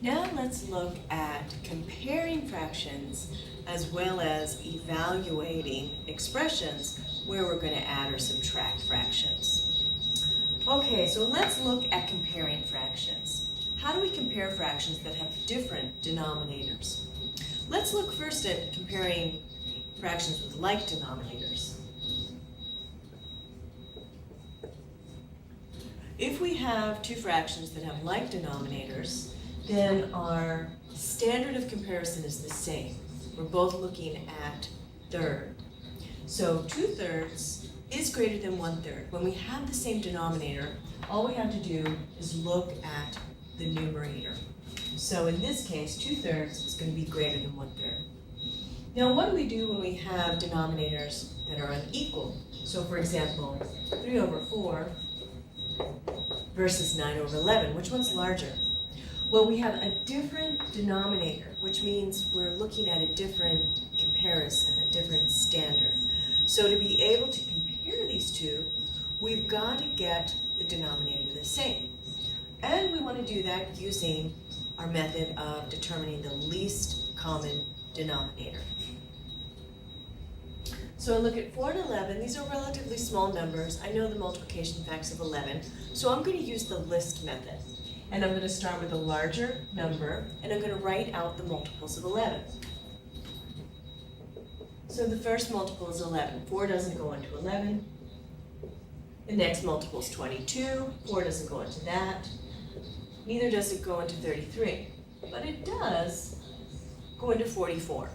Now let's look at comparing fractions as well as evaluating expressions where we're going to add or subtract fractions. Okay, so let's look at comparing fractions. How do we compare fractions that have different denominators? Let's look first at comparing fractions with like denominators. If we have two fractions that have like denominators, then our standard of comparison is the same. We're both looking at third. So 2/3 is greater than 1/3. When we have the same denominator, all we have to do is look at the numerator. So in this case, 2/3 is going to be greater than 1/3. Now what do we do when we have denominators that are unequal? So for example, 3/4 versus 9/11, which one's larger? Well, we have a different denominator, which means we're looking at a different comparison, a different standard. So to be able to compare these two, we've got to get the denominator the same. And we want to do that using our method of determining the least common denominator. So I look at 4 and 11. These are relatively small numbers. I know the multiplication facts of 11, so I'm going to use the list method. And I'm going to start with a larger number, and I'm going to write out the multiples of 11. So the first multiple is 11. 4 doesn't go into 11. The next multiple is 22. 4 doesn't go into that. Neither does it go into 33. But it does go into 44.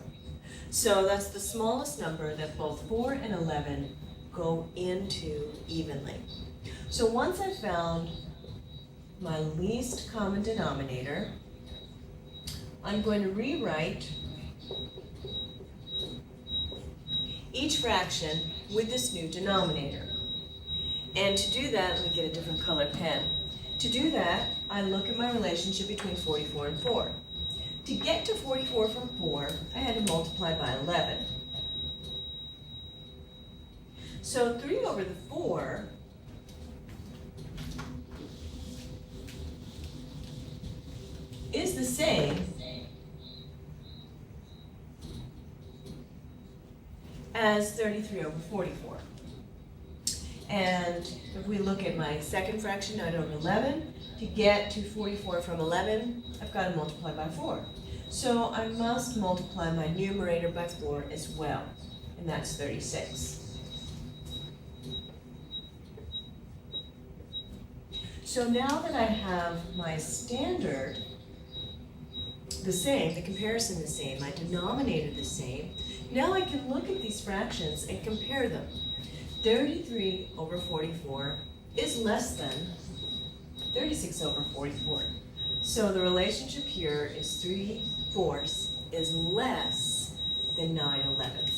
So that's the smallest number that both 4 and 11 go into evenly. So once I've found my least common denominator, I'm going to rewrite each fraction with this new denominator. And to do that, let me get a different color pen. To do that, I look at my relationship between 44 and 4. To get to 44 from 4, I had to multiply by 11. So 3/4 is the same as 33/44. And if we look at my second fraction, 9/11, to get to 44 from 11, I've got to multiply by 4. So I must multiply my numerator by 4 as well, and that's 36. So now that I have my standard the same, the comparison the same, my denominator the same, now I can look at these fractions and compare them. 33/44 is less than 36/44. So the relationship here is 3/4 is less than 9/11.